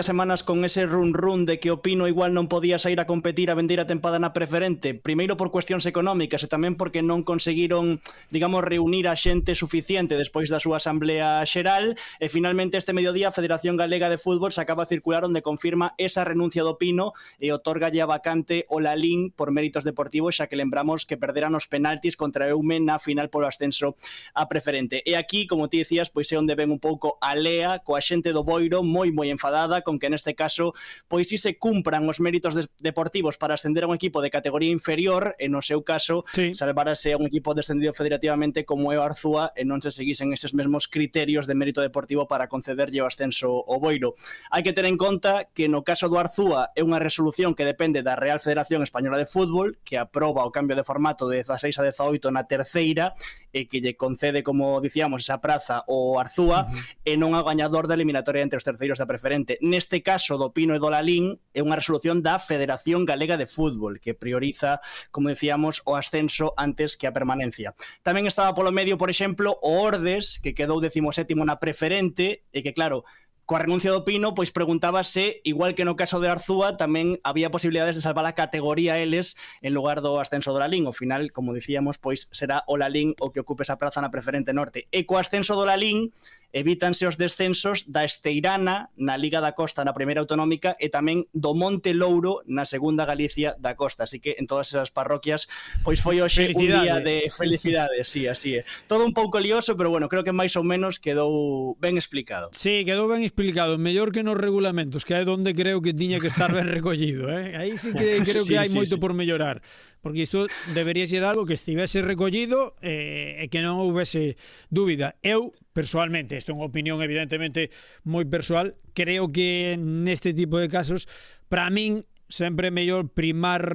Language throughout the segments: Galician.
semanas con ese run de que o Pino igual non podía sair a competir a vender a tempada na preferente, primeiro por cuestións económicas e tamén porque non conseguiron, digamos, reunir a xente suficiente despois da súa asamblea xeral, e finalmente este mediodía a Federación Galega de Fútbol se acaba de circular onde confirma esa renuncia do Pino e otorgalle a vacante o Lalín por méritos deportivos, xa que lembramos que perderan os penaltis contra Eume na final polo ascenso a preferente. E aquí, como ti decías, pois é onde ven un pouco a lea coa xente do Boiro moi enfadada con que neste caso pois si se cumpran os méritos deportivos para ascender a un equipo de categoría inferior e no seu caso salvarase a un equipo descendido federativamente como é o Arzúa e non se seguisen eses mesmos criterios de mérito deportivo para concederlle o ascenso ao Boiro. Hai que ter en conta que no caso do Arzúa é unha resolución que depende da Real Federación Española de Fútbol, que aproba o cambio de formato de 16 a 18 na terceira e que lle concede, como dicíamos, esa praza ao Arzúa e non ao gañador da eliminatoria entre os terceiros da preferente. Neste caso do Pino e do Lalín é unha resolución da Federación Galega de Fútbol que prioriza, como decíamos, o ascenso antes que a permanencia. Tamén estaba polo medio, por exemplo, o Ordes, que quedou 17º na preferente e que, claro, coa renuncia do Pino, pois preguntábase, igual que no caso de Arzúa, tamén había posibilidades de salvar a categoría eles en lugar do ascenso do Lalín. Ao final, como dicíamos, pois será o Lalín o que ocupe esa praza na preferente norte. E co ascenso do Lalín evítanse os descensos da Esteirana na Liga da Costa na primeira autonómica e tamén do Monte Louro na segunda Galicia da Costa. Así que en todas esas parroquias pois foi hoxe un día de felicidade. Sí, así é. Todo un pouco lioso, pero bueno, creo que máis ou menos quedou ben explicado. Sí, quedou ben explicado, mellor que nos regulamentos, que é onde creo que tiña que estar ben recollido, Aí sí que creo que hai moito por mellorar, porque isto debería ser algo que estivese recollido e que non houvese dúbida. Eu, persoalmente, isto é unha opinión evidentemente moi persoal, creo que neste tipo de casos, para min, sempre é mellor primar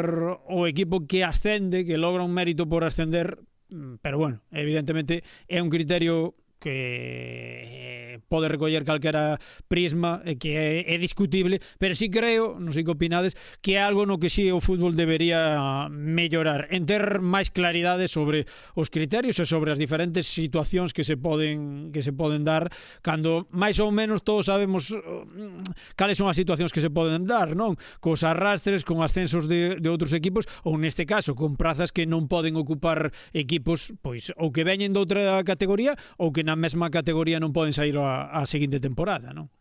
o equipo que ascende, que logra un mérito por ascender, pero bueno, evidentemente é un criterio que pode recoller calquera prisma que é discutible, pero sí creo, non sei que opinades, que é algo no que sí o fútbol debería mellorar, en ter máis claridade sobre os criterios e sobre as diferentes situacións que se poden dar, cando máis ou menos todos sabemos cales son as situacións que se poden dar, non? Cos arrastres, con ascensos de outros equipos, ou neste caso, con prazas que non poden ocupar equipos, pois, ou que veñen de outra categoría, ou que na mesma categoría non poden sair a seguinte temporada, non?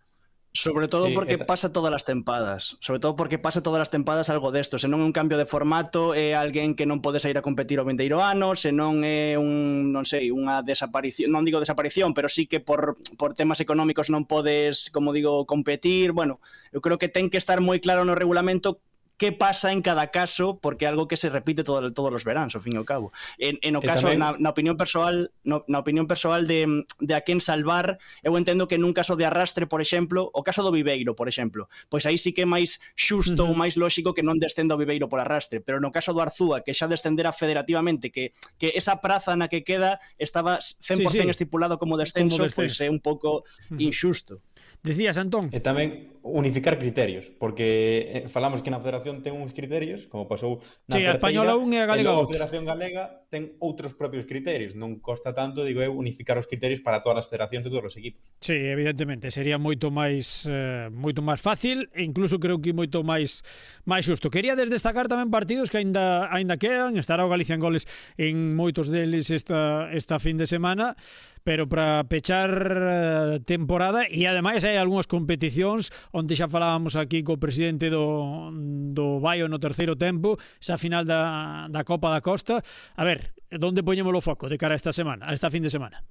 Sobre todo porque pasa todas as tempadas. Sobre todo porque pasa todas as tempadas algo desto. Se non é un cambio de formato, é alguén que non pode sair a competir o vindeiro ano, se non é unha desaparición, non digo desaparición, pero sí que por temas económicos non podes, como digo, competir. Bueno, eu creo que ten que estar moi claro no regulamento que pasa en cada caso, porque é algo que se repite todos os veráns, ao fin e ao cabo. En o caso, tamén, na opinión persoal de a quen salvar, eu entendo que nun caso de arrastre, por exemplo, o caso do Viveiro, por exemplo, pois aí sí que é máis xusto ou máis lóxico que non descenda o Viveiro por arrastre, pero no caso do Arzúa, que xa descendera federativamente, que esa praza na que queda estaba 100% estipulado como descenso, pois é un pouco inxusto. Decías, Antón? E tamén unificar criterios, porque falamos que na Federación ten uns criterios, como pasou na terceira, a Española 1 e a Galega 8. A Federación Galega ten outros propios criterios. Non costa tanto, digo eu, unificar os criterios para todas as federacións de todos os equipos. Sí, evidentemente, sería moito máis fácil e incluso creo que moito máis xusto. Quería destacar tamén partidos que aínda quedan, estará o Galicia en goles en moitos deles esta fin de semana, pero para pechar temporada, e ademais hai algunhas competicións onde xa falábamos aquí co presidente do Baio no terceiro tempo, esa final da Copa da Costa. A ver, onde poñemos o foco de cara a esta semana, a esta fin de semana?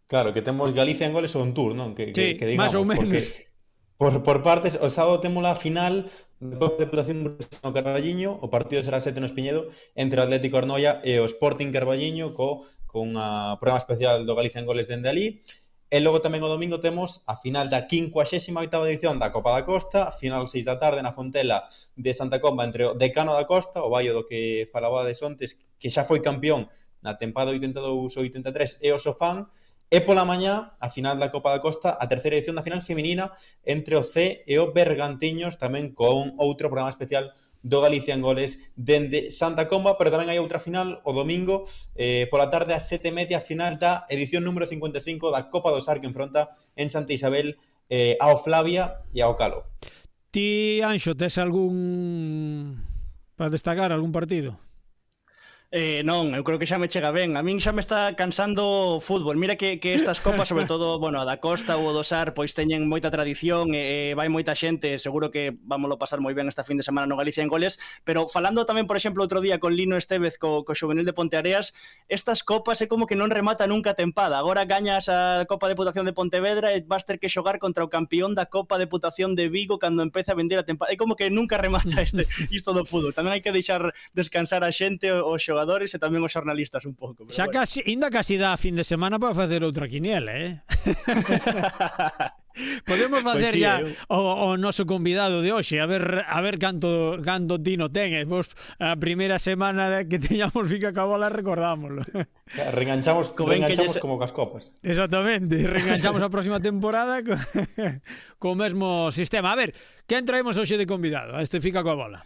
Claro, que temos Galicia en goles ou en tour, non? Que digamos, máis ou menos. Por partes, o sábado temos a final de Copa de Deputación do Carballiño, o partido será 7 no Espiñedo, entre o Atlético Arnoia e o Sporting Carballiño, con unha programa especial do Galicia en goles dende ali. E logo tamén o domingo temos a final da 58ª edición da Copa da Costa, final 6 da tarde na Fontela de Santa Comba entre o Decano da Costa, o Baio do que falabades ontes, que xa foi campeón na tempada 82-83, e o Sofán. E pola mañá, a final da Copa da Costa, a terceira edición da final feminina entre o C e o Bergantiños, tamén con outro programa especial do Galicia en goles dende Santa Comba, pero tamén hai outra final o domingo pola tarde ás 7:30, a final da edición número 55 da Copa do Sar, que enfronta en Santa Isabel ao Flavia e ao Calo. Ti, Anxo, tes algún para destacar algún partido? Non, eu creo que xa me chega ben. A min xa me está cansando o fútbol. Mira que estas copas, sobre todo, bueno, a da Costa ou o do Sar, pois teñen moita tradición e vai moita xente, seguro que vámoslo pasar moi ben esta fin de semana no Galicia en Goles, pero falando tamén, por exemplo, outro día con Lino Estevez co Xuvenil de Ponteareas, estas copas é como que non remata nunca a tempada. Agora gañas a Copa de Deputación de Pontevedra e vas ter que xogar contra o campeón da Copa de Deputación de Vigo cando empeza a vender a tempada. É como que nunca remata isto do fútbol. Tamén hai que deixar descansar a xente, os xogadores e tamén os xornalistas un pouco. Xa bueno. Ainda casi dá a fin de semana para facer outra quiniela, Podemos facer pues sí, ya o noso convidado de hoxe, a ver canto tino ten. Vos a primeira semana que teñamos Fica coa Bola recordámoslo. Reenganchamos como cas copas. Exactamente, reenganchamos a próxima temporada co mesmo sistema. A ver, quen traemos hoxe de convidado a este Fica coa Bola?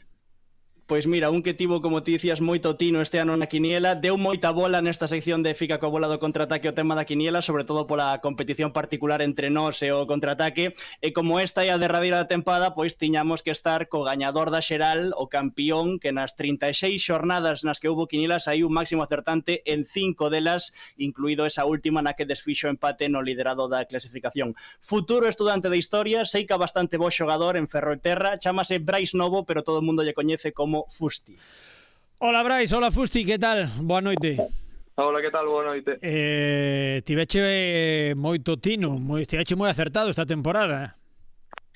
Pois mira, un que tivo, como ti dicías, moito tino este ano na quiniela, deu moita bola nesta sección de Fica coa Bola do contraataque o tema da quiniela, sobre todo pola competición particular entre nós e o contraataque, e como esta é a derradeira da tempada, pois tiñamos que estar co gañador da xeral, o campión, que nas 36 xornadas nas que houbo quiniela saiu un máximo acertante en 5 delas, incluído esa última na que desfixo empate no liderado da clasificación. Futuro estudante de historia, seica bastante bo xogador en Ferrolterra, chámase Brais Novo, pero todo o mundo lle coñece como Fusti. Hola Brais, hola Fusti, que tal? Boa noite. Hola, que tal? Boa noite. Tiveche moito tino, estiveche moi acertado esta temporada.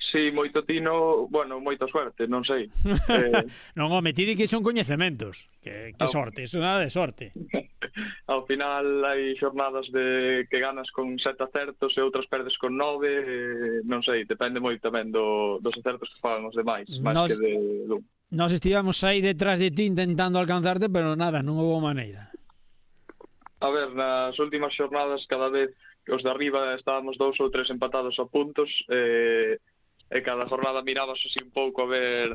Sí, moito tino, bueno, moita suerte, non sei. Non, home, ti di que son coñecementos. Que sorte, iso nada de sorte. Ao final hai xornadas de que ganas con 7 acertos e outras perdes con 9, non sei, depende moito tamén dos acertos que fagan os demais, máis que de dun. Nós estivamos aí detrás de ti intentando alcanzarte, pero nada, non houve maneira. A ver, nas últimas xornadas cada vez os de arriba estábamos 2 ou 3 empatados a puntos e cada jornada mirabas así un pouco a ver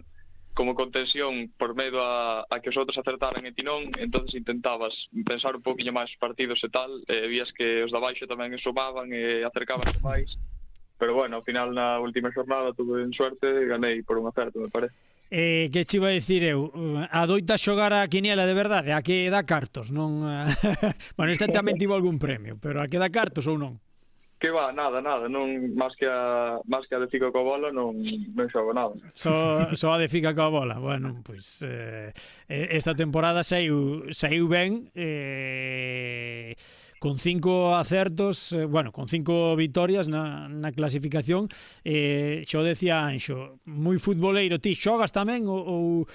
como contención por medo a que os outros acertaran e ti non, entonces intentabas pensar un pouquinho máis os partidos e tal, e vías que os de abaixo tamén sumaban e acercabanse máis, pero bueno, ao final na última xornada tuve suerte e ganei por un acerto, me parece. Que che iba a dicir eu? Adoita xogar a quiniela de verdade? A que dá cartos, non? Bueno, este tamén tivo algún premio, pero a que dá cartos ou non? Que va, nada, non, máis que a de Fica coa Bola non xogo nada. Só a de Fica coa Bola. Bueno, pois esta temporada saiu ben, con 5 acertos, con 5 vitorias na clasificación. Xo decía Anxo, moi futboleiro. Ti xogas tamén ou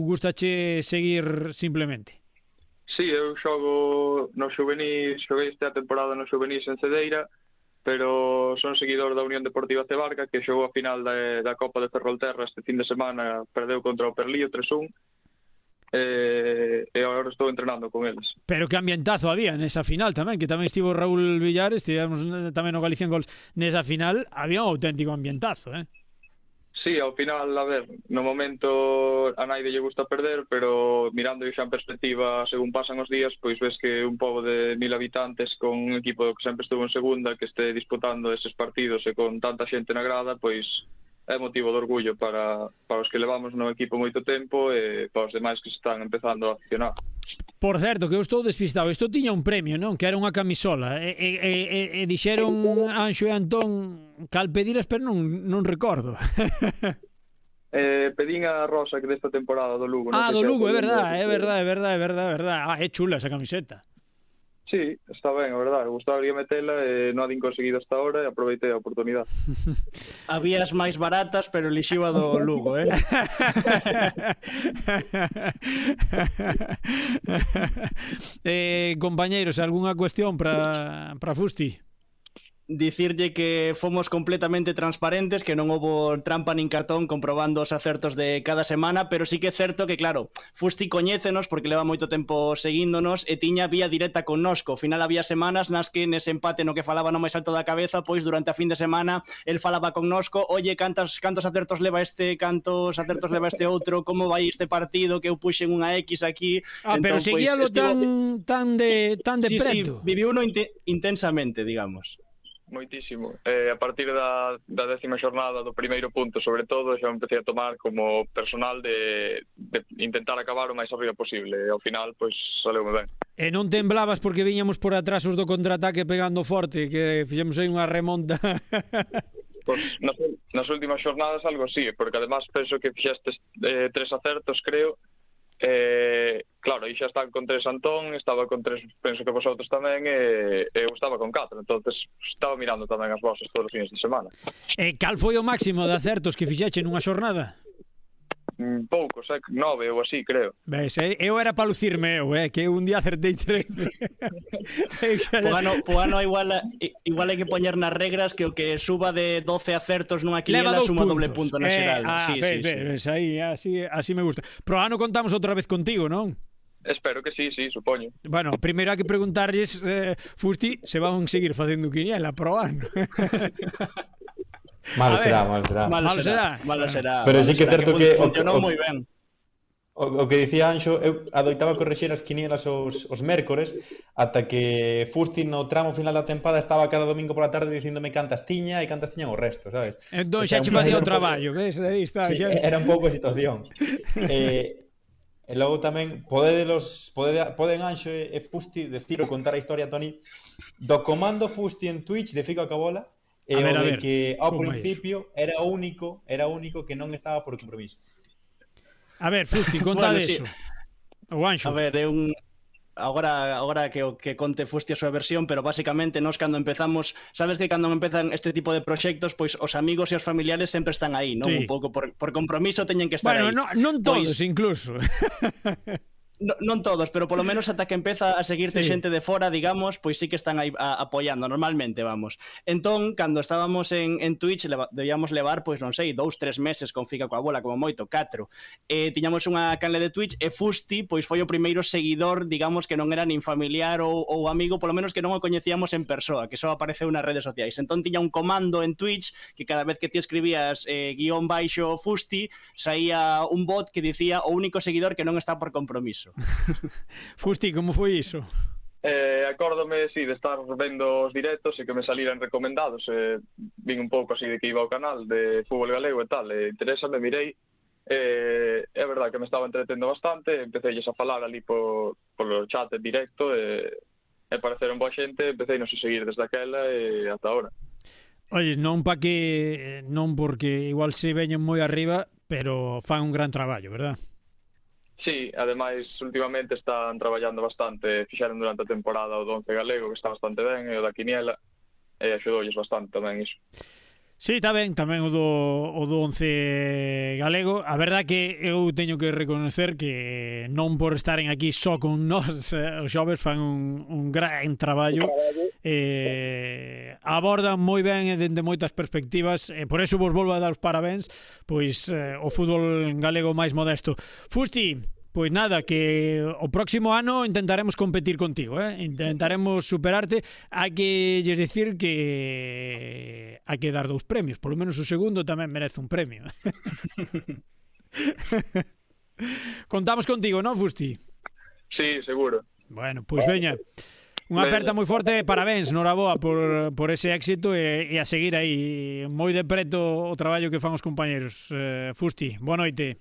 gustache seguir simplemente? Sí, eu xogo no xuvenil, xoguei esta temporada no xuvenil en Cedeira, pero son seguidor da Unión Deportiva Cebarca, que xogou a final da Copa de Ferrolterra este fin de semana, perdeu contra o Perlío 3-1, e agora estou entrenando con eles. Pero que ambientazo había nesa final tamén, que tamén estivo Raúl Villares, estivemos tamén no Galicia en Gols, nesa final había un auténtico ambientazo, Sí, ao final, a ver, no momento a naide lle gusta perder, pero mirando xa en perspectiva, según pasan os días, pois ves que un pobo de 1000 habitantes con un equipo que sempre estuvo en segunda, que este disputando eses partidos e con tanta xente na grada, pois é motivo de orgullo para os que levamos no equipo moito tempo e para os demais que se están empezando a aficionar. Por certo, que eu estou despistado, isto tiña un premio, non? Que era unha camisola e dixeron Anxo e Antón cal pediras, pero non recordo. Pedín a rosa que desta temporada do Lugo. Do Lugo, é verdade. É chula esa camiseta. Sí, está ben, a verdade. Gustaría metela e non a din conseguido hasta ahora e aproveitei a oportunidade. Habías máis baratas, pero elixiu a do Lugo, compañeiros, algunha cuestión para Fusti? Dicirlle que fomos completamente transparentes, que non houbo trampa nin cartón comprobando os acertos de cada semana, pero sí que é certo que, claro, Fusti coñécenos porque leva moito tempo seguíndonos e tiña vía directa connosco. Ao final había semanas nas que nese empate no que falaba no máis alto da cabeza, pois durante a fin de semana el falaba connosco, oye, cantos acertos leva este, cantos acertos leva este outro, como vai este partido que eu puxen unha X aquí. Pero seguíalo tan de preto. Sí, viviu uno intensamente, digamos. moitísimo. A partir da 10ª xornada do primeiro punto, sobre todo, xa empecé a tomar como personal de intentar acabar o máis arriba posible. E ao final, pois, saleume ben. E non temblabas porque viñamos por atrás os do contraataque pegando forte, que fixemos aí unha remonta. Pois, nas últimas xornadas algo así, porque además penso que fixestes 3 acertos, creo. Claro, aí xa están con 3 Antón, estaba con 3, penso que vosotros tamén, e eu estaba con 4, entonces estaba mirando tamén as vosas todos os fines de semana. E cal foi o máximo de acertos que fixeche nunha xornada? Poucos, 9 ou así, creo. Ves, eu era para lucirme que un día acertei 13. O ano igual hai que poñer nas regras que o que suba de 12 acertos nunha quiniela suma doble punto na xeral. Ves, aí, así me gusta. Pro ano contamos outra vez contigo, non? Espero que sí, supoño. Bueno, primeiro hai que preguntarlles, Fusti, se van seguir facendo quiniela pro ano. Malo será. Pero sí que é certo que funcionou moi ben. O que dicía Anxo, eu adoitaba correxir as quinielas os mércores ata que Fusti no tramo final da tempada estaba cada domingo pola tarde dicíndome cantas tiña e cantas tiñan o resto, sabes? Entón xa che facía o traballo, ves? Aí está. Sí, era un pouco a situación. E logo tamén poden Anxo e Fusti decir ou contar a historia, Toni, do comando Fusti en Twitch de Fico a Cabola. E o de que ao principio era o único que non estaba por compromiso. A ver, Fusti, conta de eso. O Anxo. A ver, agora que conte Fusti a súa versión, pero basicamente nós cando empezamos, sabes que cando empezan este tipo de proxectos, pois os amigos e os familiares sempre están aí, non? Sí. Un pouco por compromiso teñen que estar aí. Bueno, non todos, incluso. Non todos, pero polo menos ata que empeza a seguirte xente de fora, digamos, pois sí que están aí apoiando normalmente, vamos. Entón, cando estábamos en Twitch, debíamos levar, pois non sei, 2-3 meses con Fica coa Bola, como moito, 4. Tiñamos unha canle de Twitch e Fusti, pois foi o primeiro seguidor, digamos, que non era nin familiar ou amigo, polo menos que non o coñecíamos en persoa, que só apareceu nas redes sociais. Entón tiña un comando en Twitch que cada vez que ti escribías guión baixo Fusti, saía un bot que dicía o único seguidor que non está por compromiso. Fusti, como foi iso? Acórdome, de estar vendo os directos e que me saliran recomendados. Vin un pouco así de que iba ao canal de fútbol galego e tal, interésame, mirei. É verdad que me estaba entretendo bastante, empecéilles a falar ali polo chat en directo e pareceron boa xente, empecéinos a seguir desde aquela e ata ahora. Oye, non porque igual se veñen moi arriba, pero fan un gran traballo, verdad? Sí, ademais, últimamente están traballando bastante, fixaron durante a temporada o do 11 galego, que está bastante ben, e o da quiniela, e axudoulles bastante tamén iso. Sí, está ben, tamén o do 11 galego. A verdad que eu teño que reconocer que non por estaren aquí só con nós, os xoves fan un gran traballo, abordan moi ben e dende moitas perspectivas, e por eso vos volvo a dar os parabéns, pois o fútbol galego máis modesto. Fusti, pois nada, que o próximo ano intentaremos competir contigo, intentaremos superarte. Hai que lles dicir que hai que dar 2 premios, polo menos o segundo tamén merece un premio. Contamos contigo, non, Fusti? Sí, seguro. Bueno, pois veña, unha aperta moi forte, parabéns, noraboa por ese éxito e a seguir aí moi de preto o traballo que fan os compañeros. Fusti, boa noite.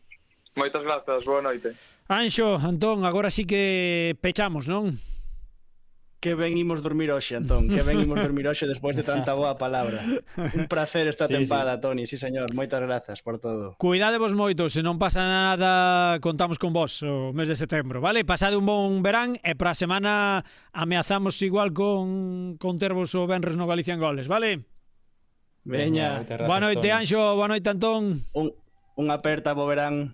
Moitas grazas, boa noite. Anxo, Antón, agora sí que pechamos, non? Que ben imos dormir hoxe, Antón. Que ben imos dormir hoxe despois de tanta boa palabra. Un placer esta tempada, Toni. Sí, señor. Moitas grazas por todo. Cuidadevos moito. Se non pasa nada, contamos con vos o mes de setembro, vale? Pasade un bon verán e para a semana ameazamos igual con tervos o venres no Galicia en Goles, vale? Veña. Boa noite, Anxo. Boa noite, Antón. Unha aperta, bo verán.